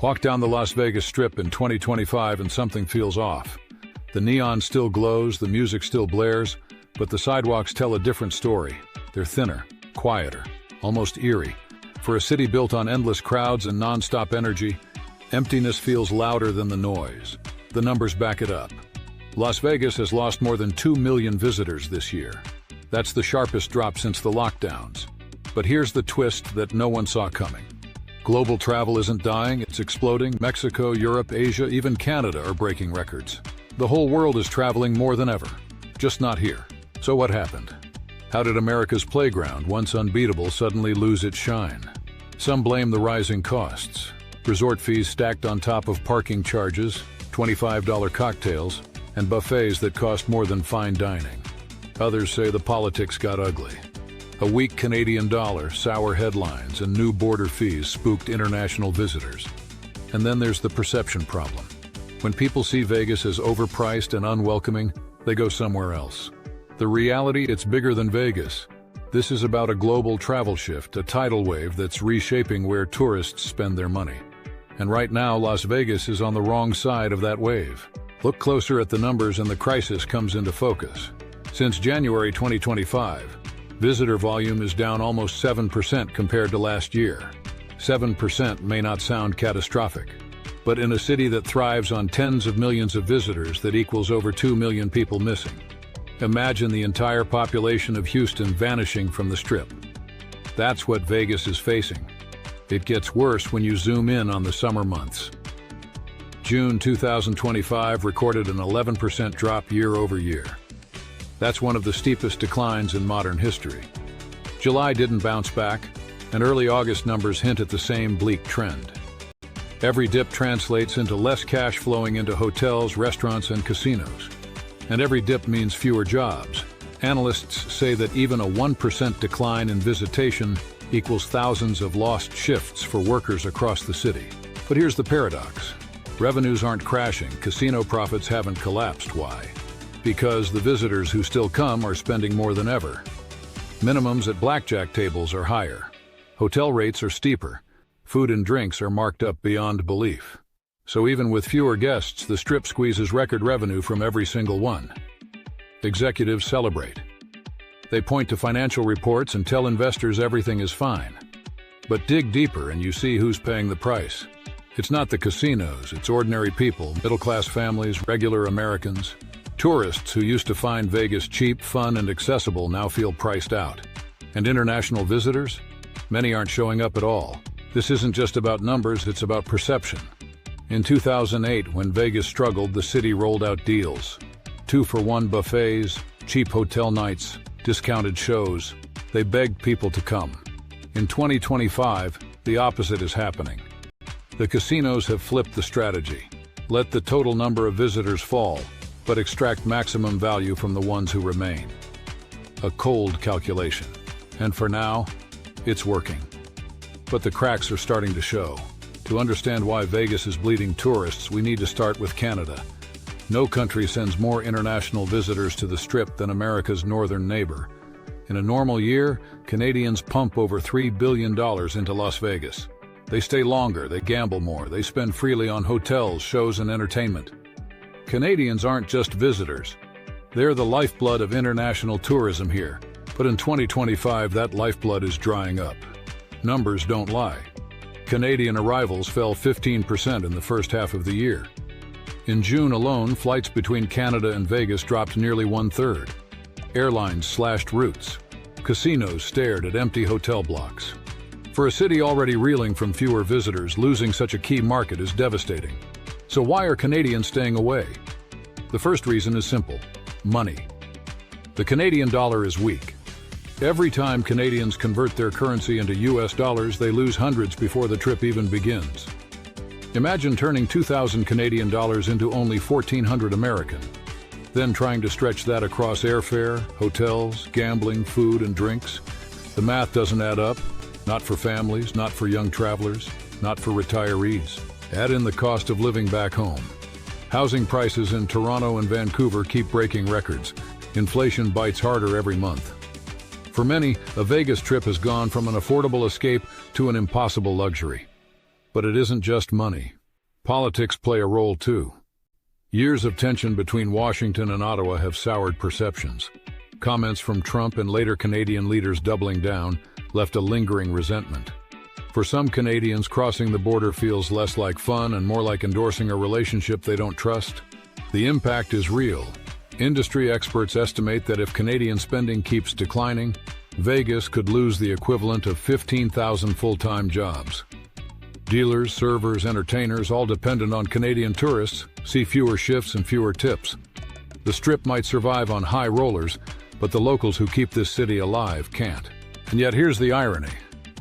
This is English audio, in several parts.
Walk down the Las Vegas Strip in 2025 and something feels off. The neon still glows, the music still blares, but the sidewalks tell a different story. They're thinner, quieter, almost eerie. For a city built on endless crowds and non-stop energy, emptiness feels louder than the noise. The numbers back it up. Las Vegas has lost more than 2 million visitors this year. That's the sharpest drop since the lockdowns. But here's the twist that no one saw coming. Global travel isn't dying, it's exploding. Mexico, Europe, Asia, even Canada are breaking records. The whole world is traveling more than ever, just not here. So what happened? How did America's playground, once unbeatable, suddenly lose its shine? Some blame the rising costs. Resort fees stacked on top of parking charges, $25 cocktails, and buffets that cost more than fine dining. Others say the politics got ugly. A weak Canadian dollar, sour headlines, and new border fees spooked international visitors. And then there's the perception problem. When people see Vegas as overpriced and unwelcoming, they go somewhere else. The reality, it's bigger than Vegas. This is about a global travel shift, a tidal wave that's reshaping where tourists spend their money. And right now, Las Vegas is on the wrong side of that wave. Look closer at the numbers and the crisis comes into focus. Since January 2025, visitor volume is down almost 7% compared to last year. 7% may not sound catastrophic, but in a city that thrives on tens of millions of visitors, that equals over 2 million people missing. Imagine the entire population of Houston vanishing from the Strip. That's what Vegas is facing. It gets worse when you zoom in on the summer months. June 2025 recorded an 11% drop year over year. That's one of the steepest declines in modern history. July didn't bounce back, and early August numbers hint at the same bleak trend. Every dip translates into less cash flowing into hotels, restaurants, and casinos. And every dip means fewer jobs. Analysts say that even a 1% decline in visitation equals thousands of lost shifts for workers across the city. But here's the paradox. Revenues aren't crashing, casino profits haven't collapsed. Why? Because the visitors who still come are spending more than ever. Minimums at blackjack tables are higher. Hotel rates are steeper. Food and drinks are marked up beyond belief. So even with fewer guests, the Strip squeezes record revenue from every single one. Executives celebrate. They point to financial reports and tell investors everything is fine. But dig deeper and you see who's paying the price. It's not the casinos, it's ordinary people, middle-class families, regular Americans. Tourists who used to find Vegas cheap, fun, and accessible now feel priced out. And international visitors? Many aren't showing up at all. This isn't just about numbers, it's about perception. In 2008, when Vegas struggled, the city rolled out deals. 2-for-1 buffets, cheap hotel nights, discounted shows. They begged people to come. In 2025, the opposite is happening. The casinos have flipped the strategy. Let the total number of visitors fall, but extract maximum value from the ones who remain. A cold calculation. And for now, it's working. But the cracks are starting to show. To understand why Vegas is bleeding tourists, we need to start with Canada. No country sends more international visitors to the Strip than America's northern neighbor. In a normal year, Canadians pump over $3 billion into Las Vegas. They stay longer, they gamble more, they spend freely on hotels, shows, and entertainment. Canadians aren't just visitors. They're the lifeblood of international tourism here. But in 2025, that lifeblood is drying up. Numbers don't lie. Canadian arrivals fell 15% in the first half of the year. In June alone, flights between Canada and Vegas dropped nearly 1/3. Airlines slashed routes. Casinos stared at empty hotel blocks. For a city already reeling from fewer visitors, losing such a key market is devastating. So why are Canadians staying away? The first reason is simple: money. The Canadian dollar is weak. Every time Canadians convert their currency into US dollars, they lose hundreds before the trip even begins. Imagine turning 2,000 Canadian dollars into only 1,400 American, then trying to stretch that across airfare, hotels, gambling, food, and drinks. The math doesn't add up. Not for families, not for young travelers, not for retirees. Add in the cost of living back home. Housing prices in Toronto and Vancouver keep breaking records. Inflation bites harder every month. For many, a Vegas trip has gone from an affordable escape to an impossible luxury. But it isn't just money. Politics play a role too. Years of tension between Washington and Ottawa have soured perceptions. Comments from Trump and later Canadian leaders doubling down left a lingering resentment. For some Canadians, crossing the border feels less like fun and more like endorsing a relationship they don't trust. The impact is real. Industry experts estimate that if Canadian spending keeps declining, Vegas could lose the equivalent of 15,000 full-time jobs. Dealers, servers, entertainers, all dependent on Canadian tourists, see fewer shifts and fewer tips. The Strip might survive on high rollers, but the locals who keep this city alive can't. And yet here's the irony.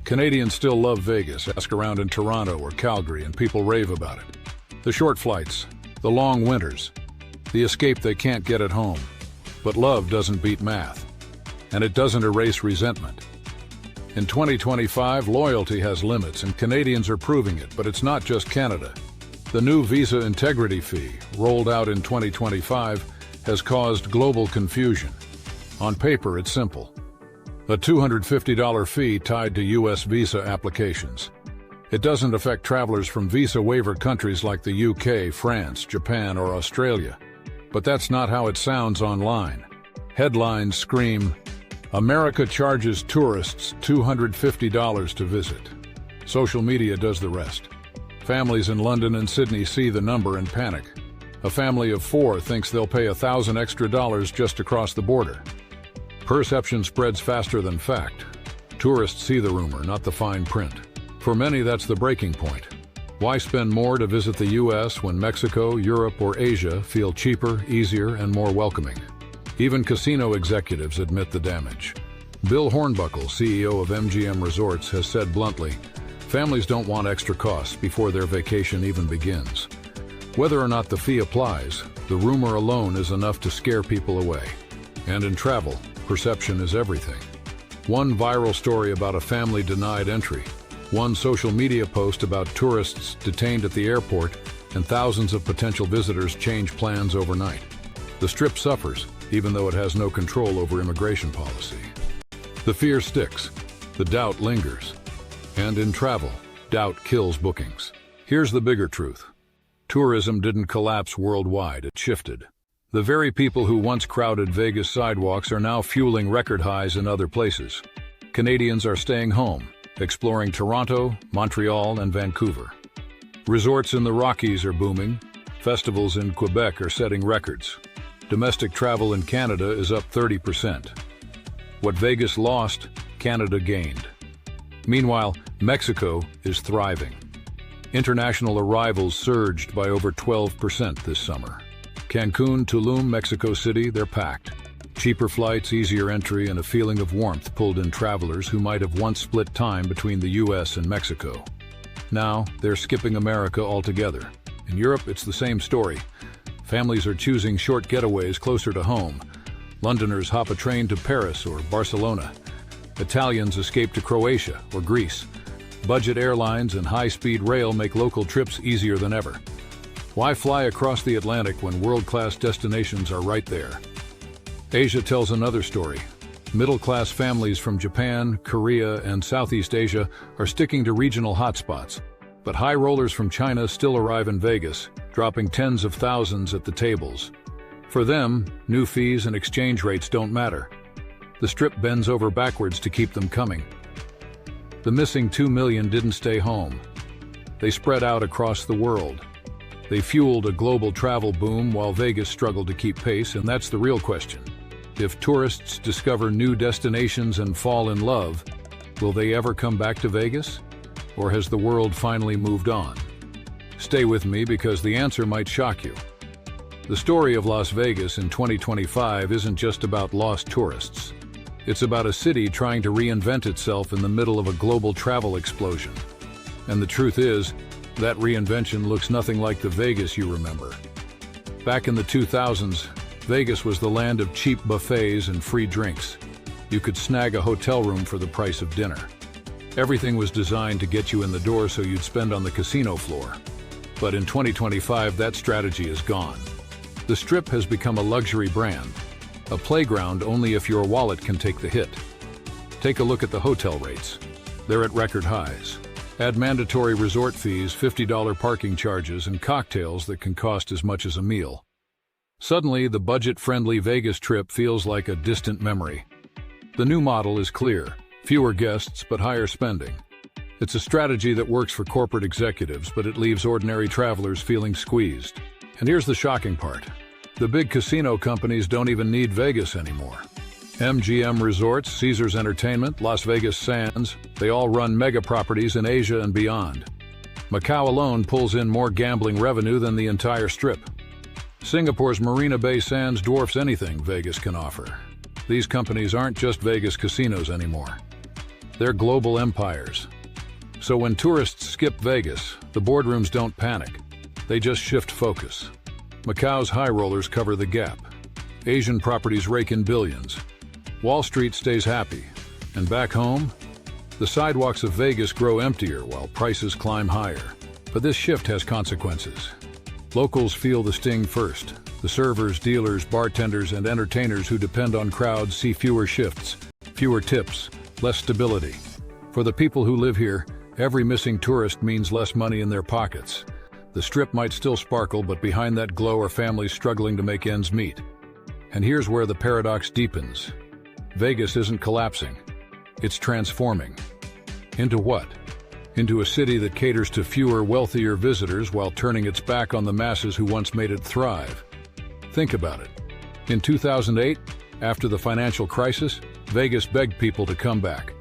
Canadians still love Vegas. Ask around in Toronto or Calgary and people rave about it. The short flights, the long winters, the escape they can't get at home. But love doesn't beat math, and it doesn't erase resentment. In 2025, loyalty has limits, and Canadians are proving it, but it's not just Canada. The new visa integrity fee, rolled out in 2025, has caused global confusion. On paper, it's simple. A $250 fee tied to U.S. visa applications. It doesn't affect travelers from visa waiver countries like the UK, France, Japan, or Australia. But that's not how it sounds online. Headlines scream, "America charges tourists $250 to visit." Social media does the rest. Families in London and Sydney see the number and panic. A family of 4 thinks they'll pay $1,000 extra just to cross the border. Perception spreads faster than fact. Tourists see the rumor, not the fine print. For many, that's the breaking point. Why spend more to visit the U.S. when Mexico, Europe, or Asia feel cheaper, easier, and more welcoming? Even casino executives admit the damage. Bill Hornbuckle, CEO of MGM Resorts, has said bluntly, families don't want extra costs before their vacation even begins. Whether or not the fee applies, the rumor alone is enough to scare people away. And in travel, perception is everything. One viral story about a family denied entry, one social media post about tourists detained at the airport, and thousands of potential visitors change plans overnight. The Strip suffers, even though it has no control over immigration policy. The fear sticks, the doubt lingers. And in travel, doubt kills bookings. Here's the bigger truth. Tourism didn't collapse worldwide, it shifted. The very people who once crowded Vegas sidewalks are now fueling record highs in other places. Canadians are staying home, exploring Toronto, Montreal, and Vancouver. Resorts in the Rockies are booming. Festivals in Quebec are setting records. Domestic travel in Canada is up 30%. What Vegas lost, Canada gained. Meanwhile, Mexico is thriving. International arrivals surged by over 12% this summer. Cancun, Tulum, Mexico City, they're packed. Cheaper flights, easier entry, and a feeling of warmth pulled in travelers who might have once split time between the U.S. and Mexico. Now, they're skipping America altogether. In Europe, it's the same story. Families are choosing short getaways closer to home. Londoners hop a train to Paris or Barcelona. Italians escape to Croatia or Greece. Budget airlines and high-speed rail make local trips easier than ever. Why fly across the Atlantic when world-class destinations are right there? Asia tells another story. Middle-class families from Japan, Korea, and Southeast Asia are sticking to regional hotspots. But high rollers from China still arrive in Vegas, dropping tens of thousands at the tables. For them, new fees and exchange rates don't matter. The Strip bends over backwards to keep them coming. The missing 2 million didn't stay home. They spread out across the world. They fueled a global travel boom while Vegas struggled to keep pace, and that's the real question. If tourists discover new destinations and fall in love, will they ever come back to Vegas? Or has the world finally moved on? Stay with me because the answer might shock you. The story of Las Vegas in 2025 isn't just about lost tourists. It's about a city trying to reinvent itself in the middle of a global travel explosion. And the truth is, that reinvention looks nothing like the Vegas you remember. Back in the 2000s, Vegas was the land of cheap buffets and free drinks. You could snag a hotel room for the price of dinner. Everything was designed to get you in the door so you'd spend on the casino floor. But in 2025, that strategy is gone. The Strip has become a luxury brand, a playground only if your wallet can take the hit. Take a look at the hotel rates. They're at record highs. Add mandatory resort fees, $50 parking charges, and cocktails that can cost as much as a meal. Suddenly, the budget-friendly Vegas trip feels like a distant memory. The new model is clear: fewer guests but higher spending. It's a strategy that works for corporate executives, but it leaves ordinary travelers feeling squeezed. And here's the shocking part: the big casino companies don't even need Vegas anymore. MGM Resorts, Caesars Entertainment, Las Vegas Sands, they all run mega properties in Asia and beyond. Macau alone pulls in more gambling revenue than the entire Strip. Singapore's Marina Bay Sands dwarfs anything Vegas can offer. These companies aren't just Vegas casinos anymore. They're global empires. So when tourists skip Vegas, the boardrooms don't panic. They just shift focus. Macau's high rollers cover the gap. Asian properties rake in billions. Wall Street stays happy. And back home, the sidewalks of Vegas grow emptier while prices climb higher. But this shift has consequences. Locals feel the sting first. The servers, dealers, bartenders, and entertainers who depend on crowds see fewer shifts, fewer tips, less stability. For the people who live here, every missing tourist means less money in their pockets. The Strip might still sparkle, but behind that glow are families struggling to make ends meet. And here's where the paradox deepens. Vegas isn't collapsing. It's transforming. Into what? Into a city that caters to fewer, wealthier visitors while turning its back on the masses who once made it thrive. Think about it. In 2008, after the financial crisis, Vegas begged people to come back.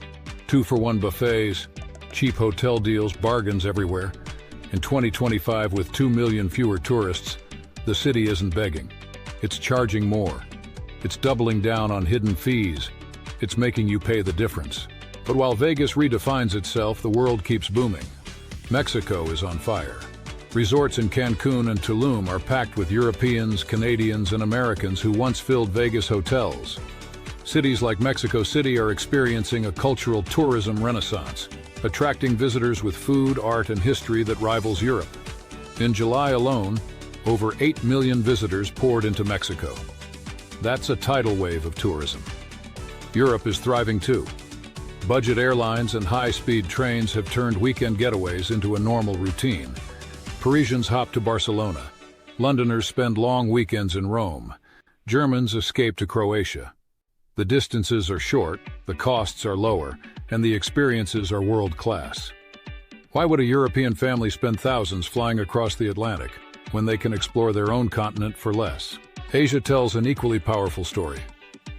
2-for-1 buffets, cheap hotel deals, bargains everywhere. In 2025, with 2 million fewer tourists, the city isn't begging. It's charging more. It's doubling down on hidden fees. It's making you pay the difference. But while Vegas redefines itself, the world keeps booming. Mexico is on fire. Resorts in Cancun and Tulum are packed with Europeans, Canadians, and Americans who once filled Vegas hotels. Cities like Mexico City are experiencing a cultural tourism renaissance, attracting visitors with food, art, and history that rivals Europe. In July alone, over 8 million visitors poured into Mexico. That's a tidal wave of tourism. Europe is thriving too. Budget airlines and high-speed trains have turned weekend getaways into a normal routine. Parisians hop to Barcelona. Londoners spend long weekends in Rome. Germans escape to Croatia. The distances are short, the costs are lower, and the experiences are world-class. Why would a European family spend thousands flying across the Atlantic when they can explore their own continent for less? Asia tells an equally powerful story.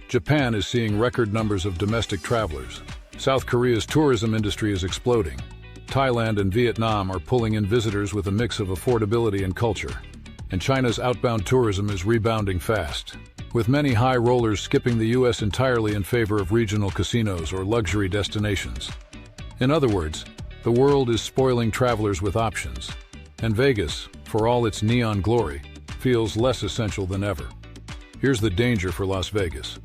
Japan is seeing record numbers of domestic travelers. South Korea's tourism industry is exploding. Thailand and Vietnam are pulling in visitors with a mix of affordability and culture. And China's outbound tourism is rebounding fast, with many high rollers skipping the U.S. entirely in favor of regional casinos or luxury destinations. In other words, the world is spoiling travelers with options. And Vegas, for all its neon glory, feels less essential than ever. Here's the danger for Las Vegas.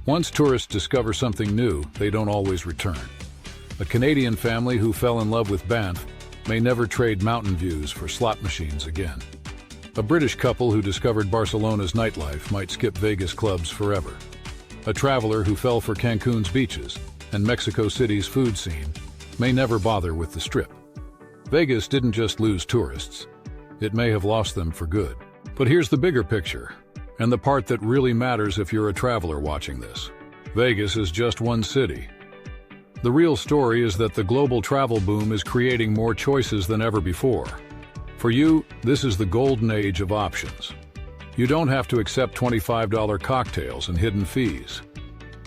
Once tourists discover something new, they don't always return. A Canadian family who fell in love with Banff may never trade mountain views for slot machines again. A British couple who discovered Barcelona's nightlife might skip Vegas clubs forever. A traveler who fell for Cancun's beaches and Mexico City's food scene may never bother with the Strip. Vegas didn't just lose tourists. It may have lost them for good. But here's the bigger picture, and the part that really matters if you're a traveler watching this. Vegas is just one city. The real story is that the global travel boom is creating more choices than ever before. For you, this is the golden age of options. You don't have to accept $25 cocktails and hidden fees.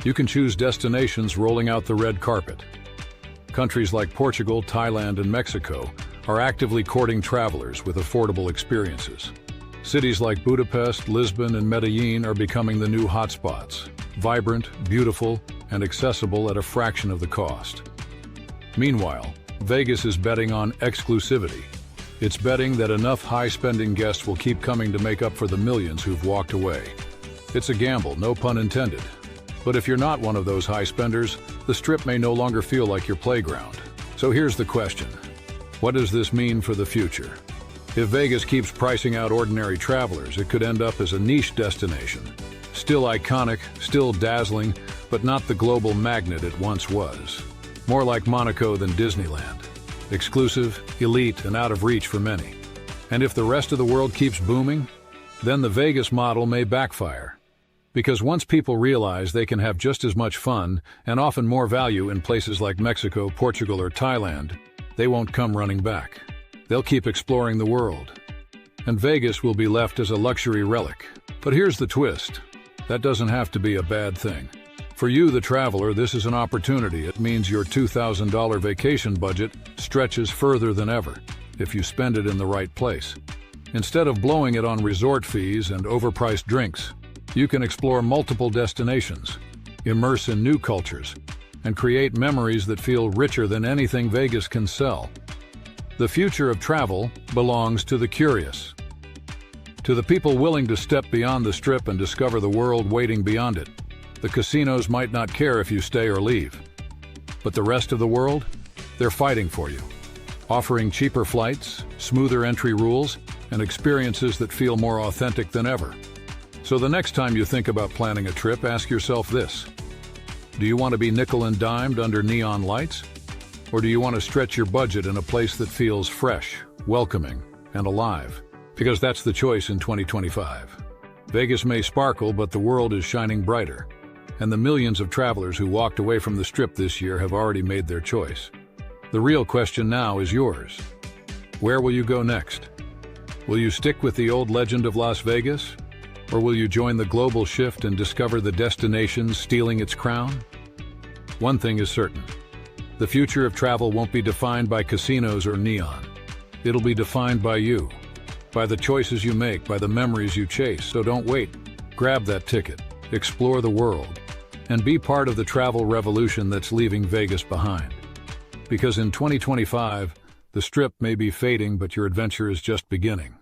You can choose destinations rolling out the red carpet. Countries like Portugal, Thailand, and Mexico are actively courting travelers with affordable experiences. Cities like Budapest, Lisbon, and Medellin are becoming the new hotspots, vibrant, beautiful, and accessible at a fraction of the cost. Meanwhile, Vegas is betting on exclusivity. It's betting that enough high-spending guests will keep coming to make up for the millions who've walked away. It's a gamble, no pun intended. But if you're not one of those high spenders, the Strip may no longer feel like your playground. So here's the question. What does this mean for the future? If Vegas keeps pricing out ordinary travelers, it could end up as a niche destination. Still iconic, still dazzling, but not the global magnet it once was. More like Monaco than Disneyland. exclusive, elite, and out of reach for many. And if the rest of the world keeps booming, then the Vegas model may backfire. Because once people realize they can have just as much fun and often more value in places like Mexico, Portugal, or Thailand, they won't come running back. They'll keep exploring the world. And Vegas will be left as a luxury relic. But here's the twist. That doesn't have to be a bad thing. For you, the traveler, this is an opportunity. It means your $2,000 vacation budget stretches further than ever if you spend it in the right place. Instead of blowing it on resort fees and overpriced drinks, you can explore multiple destinations, immerse in new cultures, and create memories that feel richer than anything Vegas can sell. The future of travel belongs to the curious, to the people willing to step beyond the Strip and discover the world waiting beyond it. The casinos might not care if you stay or leave, but the rest of the world, they're fighting for you, offering cheaper flights, smoother entry rules, and experiences that feel more authentic than ever. So the next time you think about planning a trip, ask yourself this: do you want to be nickel and dimed under neon lights? Or do you want to stretch your budget in a place that feels fresh, welcoming, and alive? Because that's the choice in 2025. Vegas may sparkle, but the world is shining brighter. And the millions of travelers who walked away from the Strip this year have already made their choice. The real question now is yours. Where will you go next? Will you stick with the old legend of Las Vegas? Or will you join the global shift and discover the destinations stealing its crown? One thing is certain. The future of travel won't be defined by casinos or neon. It'll be defined by you, by the choices you make, by the memories you chase. So don't wait. Grab that ticket, explore the world, and be part of the travel revolution that's leaving Vegas behind. Because in 2025, the Strip may be fading, but your adventure is just beginning.